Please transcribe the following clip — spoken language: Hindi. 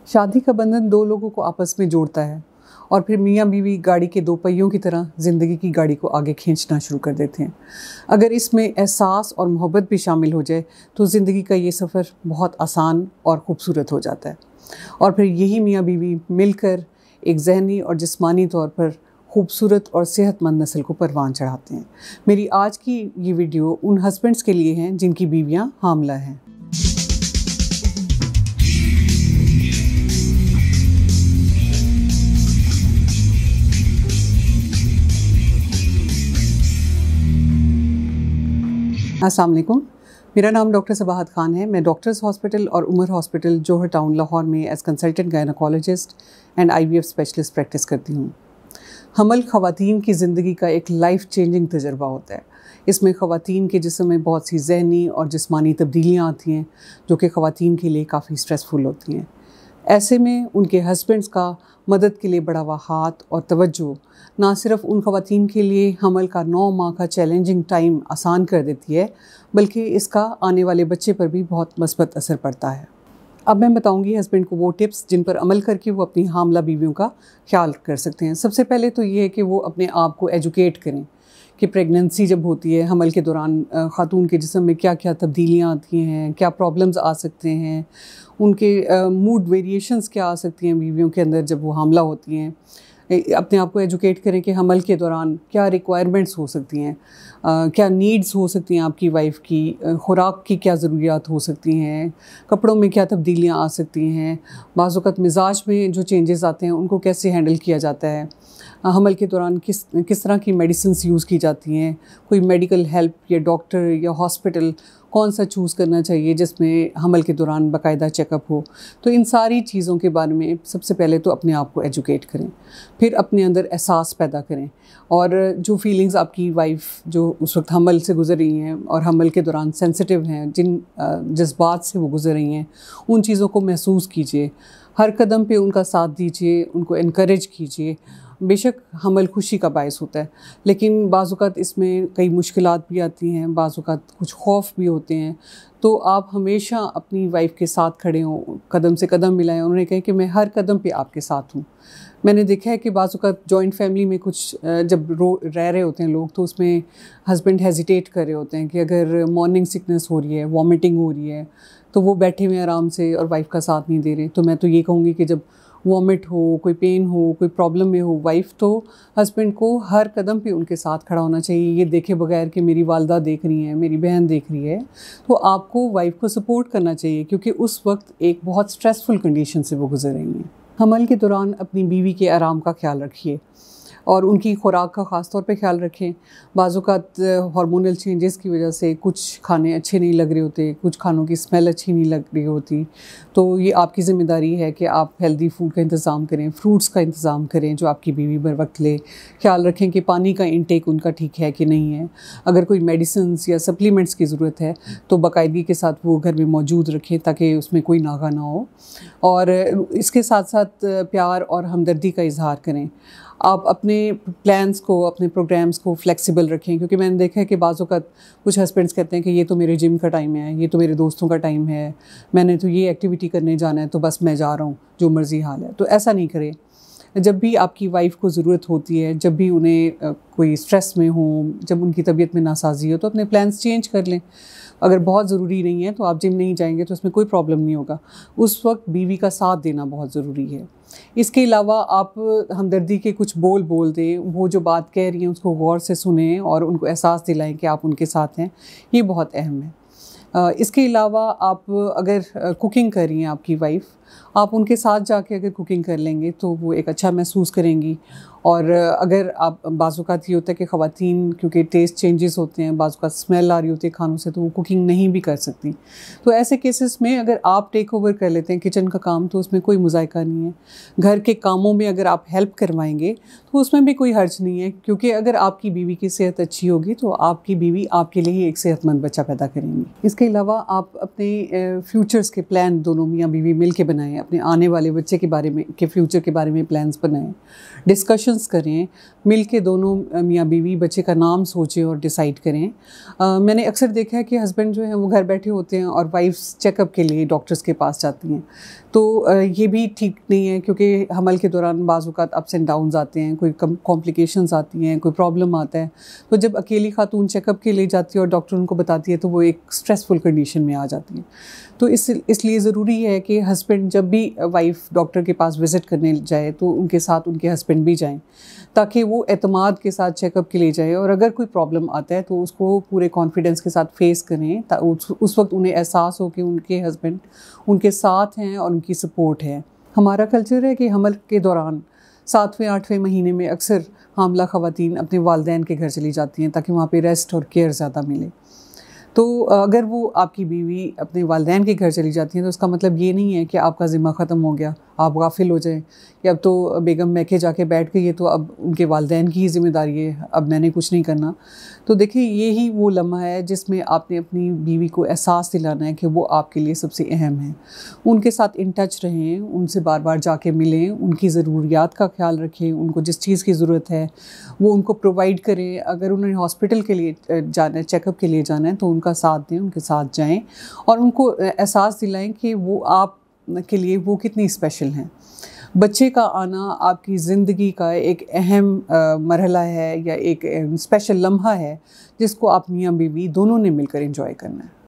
शादी का बंधन दो लोगों को आपस में जोड़ता है और फिर मियाँ बीवी गाड़ी के दो पहियों की तरह ज़िंदगी की गाड़ी को आगे खींचना शुरू कर देते हैं। अगर इसमें एहसास और मोहब्बत भी शामिल हो जाए तो ज़िंदगी का ये सफ़र बहुत आसान और ख़ूबसूरत हो जाता है और फिर यही मियाँ बीवी मिलकर एक ज़हनी और जिस्मानी तौर पर खूबसूरत और सेहतमंद नस्ल को परवान चढ़ाते हैं। मेरी आज की ये वीडियो उन हस्बैंड्स के लिए हैं जिनकी बीवियाँ हामला हैं। अस्सलाम वालेकुम, मेरा नाम डॉक्टर सबाहत ख़ान है। मैं डॉक्टर्स हॉस्पिटल और उमर हॉस्पिटल जोहर टाउन लाहौर में as consultant gynaecologist and IVF specialist practice करती हूँ। हमल ख़वातीन की ज़िंदगी का एक लाइफ चेंजिंग तजर्बा होता है। इसमें ख़वातीन के जिस्म में बहुत सी ज़हनी और जिस्मानी तब्दीलियाँ आती हैं जो कि ख़वातीन के लिए काफ़ी स्ट्रेसफुल होती हैं। ऐसे में उनके हस्बैंड्स का मदद के लिए बढ़ा हुआ हाथ और तवज्जो ना सिर्फ उन ख़वातीन के लिए हमल का 9 माह का चैलेंजिंग टाइम आसान कर देती है, बल्कि इसका आने वाले बच्चे पर भी बहुत मस्बत असर पड़ता है। अब मैं बताऊंगी हस्बैंड को वो टिप्स जिन पर अमल करके वो अपनी हामला बीवियों का ख्याल कर सकते हैं। सबसे पहले तो ये है कि वो अपने आप को एजुकेट करें कि प्रेगनेंसी जब होती है, हमल के दौरान ख़ातून के जिस्म में क्या क्या तब्दीलियाँ आती हैं, क्या प्रॉब्लम्स आ सकते हैं, उनके मूड वेरिएशंस क्या आ सकती हैं बीवियों के अंदर जब वो हामला होती हैं। अपने आप को एजुकेट करें कि हमल के दौरान क्या रिक्वायरमेंट्स हो सकती हैं, क्या नीड्स हो सकती हैं आपकी वाइफ की, खुराक की क्या ज़रूरियात हो सकती हैं, कपड़ों में क्या तब्दीलियाँ आ सकती हैं, बाज़ वक़्त मिजाज में जो चेंजेस आते हैं उनको कैसे हैंडल किया जाता है, हमल के दौरान किस तरह की मेडिसिन्स यूज़ की जाती हैं, कोई मेडिकल हेल्प या डॉक्टर या हॉस्पिटल कौन सा चूज़ करना चाहिए जिसमें हमल के दौरान बाकायदा चेकअप हो। तो इन सारी चीज़ों के बारे में सबसे पहले तो अपने आप को एजुकेट करें, फिर अपने अंदर एहसास पैदा करें और जो फीलिंग्स आपकी वाइफ जो उस वक्त हमल से गुजर रही हैं और हमल के दौरान सेंसिटिव हैं, जिन जज्बात से वो गुजर रही हैं, उन चीज़ों को महसूस कीजिए। हर कदम पे उनका साथ दीजिए, उनको इनकरेज कीजिए। बेशक हमल खुशी का बायस होता है, लेकिन बाज़ वक़्त इसमें कई मुश्किलात भी आती हैं, बाज़ वक़्त कुछ खौफ भी होते हैं। तो आप हमेशा अपनी वाइफ के साथ खड़े हों, कदम से कदम मिलाएं, उन्हें कहें कि मैं हर कदम पे आपके साथ हूँ। मैंने देखा है कि बाज़ वक़्त जॉइंट फैमिली में कुछ जब रह रहे होते हैं लोग, तो उसमें हस्बैंड हेजिटेट कर रहे होते हैं कि अगर मॉर्निंग सिकनेस हो रही है, वॉमिटिंग हो रही है, तो वो बैठे हुए आराम से और वाइफ का साथ नहीं दे रहे। तो मैं तो ये कहूँगी कि जब वॉमिट हो, कोई पेन हो, कोई प्रॉब्लम में हो वाइफ, तो हस्बैंड को हर कदम पे उनके साथ खड़ा होना चाहिए। ये देखे बगैर कि मेरी वालदा देख रही हैं, मेरी बहन देख रही है, तो आपको वाइफ को सपोर्ट करना चाहिए क्योंकि उस वक्त एक बहुत स्ट्रेसफुल कंडीशन से वो गुजर रही हैं। हमल के दौरान अपनी बीवी के आराम का ख्याल रखिए और उनकी खुराक का ख़ास तौर पे ख्याल रखें। बाज़ वक़्त हार्मोनल चेंजेस की वजह से कुछ खाने अच्छे नहीं लग रहे होते, कुछ खानों की स्मेल अच्छी नहीं लग रही होती, तो ये आपकी ज़िम्मेदारी है कि आप हेल्दी फूड का इंतज़ाम करें, फ्रूट्स का इंतज़ाम करें जो आपकी बीवी बर वक्त ले। ख्याल रखें कि पानी का इंटेक उनका ठीक है कि नहीं है। अगर कोई मेडिसिन्स या सप्लीमेंट्स की ज़रूरत है तो बाकायदगी के साथ वो घर में मौजूद रखें ताकि उसमें कोई नागा ना हो। और इसके साथ साथ प्यार और हमदर्दी का इज़हार करें। आप अपने प्लान्स को, अपने प्रोग्राम्स को फ्लेक्सिबल रखें, क्योंकि मैंने देखा है कि बाज़ वक़्त कुछ हस्बैंड्स कहते हैं कि ये तो मेरे जिम का टाइम है, ये तो मेरे दोस्तों का टाइम है, मैंने तो ये एक्टिविटी करने जाना है तो बस मैं जा रहा हूँ, जो मर्ज़ी हाल है। तो ऐसा नहीं करें। जब भी आपकी वाइफ को ज़रूरत होती है, जब भी उन्हें कोई स्ट्रेस में हो, जब उनकी तबीयत में नासाजी हो, तो अपने प्लान्स चेंज कर लें। अगर बहुत ज़रूरी नहीं है तो आप जिम नहीं जाएंगे तो उसमें कोई प्रॉब्लम नहीं होगा। उस वक्त बीवी का साथ देना बहुत ज़रूरी है। इसके अलावा आप हमदर्दी के कुछ बोल दें, वो जो बात कह रही हैं उसको गौर से सुनें और उनको एहसास दिलाएं कि आप उनके साथ हैं। ये बहुत अहम है। इसके अलावा आप अगर कुकिंग कर रही हैं आपकी वाइफ, आप उनके साथ जाके अगर कुकिंग कर लेंगे तो वो एक अच्छा महसूस करेंगी। और अगर आप बाज़ वक़्त ये होता है कि ख़वातीन क्योंकि टेस्ट चेंजेस होते हैं, बाज़ वक़्त स्मेल आ रही होती है खानों से, तो वो कुकिंग नहीं भी कर सकती। तो ऐसे केसेस में अगर आप टेक ओवर कर लेते हैं किचन का काम तो उसमें कोई मुज़ायका नहीं है। घर के कामों में अगर आप हेल्प करवाएंगे तो उसमें भी कोई हर्ज नहीं है, क्योंकि अगर आपकी बीवी की सेहत अच्छी होगी तो आपकी बीवी आपके लिए एक सेहतमंद बच्चा पैदा करेंगी। इसके अलावा आप अपने फ्यूचर्स के प्लान दोनों मियाँ बीवी मिल के बनाएं, अपने आने वाले बच्चे के बारे में, के फ्यूचर के बारे में प्लान्स बनाएं, डिस्कशंस करें, मिल के दोनों मियाँ बीवी बच्चे का नाम सोचें और डिसाइड करें। मैंने अक्सर देखा है कि हस्बैंड जो है वो घर बैठे होते हैं और वाइफ्स चेकअप के लिए डॉक्टर्स के पास जाती हैं। तो ये भी ठीक नहीं है, क्योंकि हमल के दौरान बाज़ औक़ात अप्स एंड डाउन्स आते हैं, कोई कॉम्प्लिकेशंस आती हैं, कोई प्रॉब्लम आता है। तो जब अकेली खातून चेकअप के लिए जाती है और डॉक्टर उनको बताती है तो वो एक स्ट्रेसफुल कंडीशन में आ जाती है। तो इसलिए ज़रूरी है कि हस्बैंड जब भी वाइफ़ डॉक्टर के पास विज़िट करने जाए तो उनके साथ उनके हस्बैंड भी जाएँ, ताकि वो एतमाद के साथ चेकअप के लिए जाए, और अगर कोई प्रॉब्लम आता है तो उसको पूरे कॉन्फिडेंस के साथ फेस करें। उस वक्त उन्हें एहसास हो कि उनके हस्बैंड उनके साथ हैं और उनकी सपोर्ट है। हमारा कल्चर है कि हमल के दौरान 7वें-8वें महीने में अक्सर हामला ख़वातीन अपने वालिदैन के घर चली जाती हैं, ताकि वहाँ पे रेस्ट और केयर ज़्यादा मिले। तो अगर वो आपकी बीवी अपने वालिदैन के घर चली जाती हैं तो उसका मतलब ये नहीं है कि आपका ज़िम्मा ख़त्म हो गया, आप गाफिल हो जाएं, कि अब तो बेगम मैके जाके बैठ गई है तो अब उनके वालिदैन की ही ज़िम्मेदारी है, अब मैंने कुछ नहीं करना। तो देखिए, ये ही वो लम्हा है जिसमें आपने अपनी बीवी को एहसास दिलाना है कि वो आपके लिए सबसे अहम है। उनके साथ इन टच रहें, उनसे बार बार जाके मिलें, उनकी ज़रूरियात का ख्याल रखें, उनको जिस चीज़ की ज़रूरत है वो उनको प्रोवाइड करें। अगर उन्हें हॉस्पिटल के लिए जाना है, चेकअप के लिए जाना है, तो उनका साथ दें, उनके साथ जाएं और उनको एहसास दिलाएं कि वो आप के लिए वो कितनी स्पेशल हैं। बच्चे का आना आपकी ज़िंदगी का एक अहम मरहला है या एक स्पेशल लम्हा है, जिसको आप मियाँ बीवी दोनों ने मिलकर एंजॉय करना है।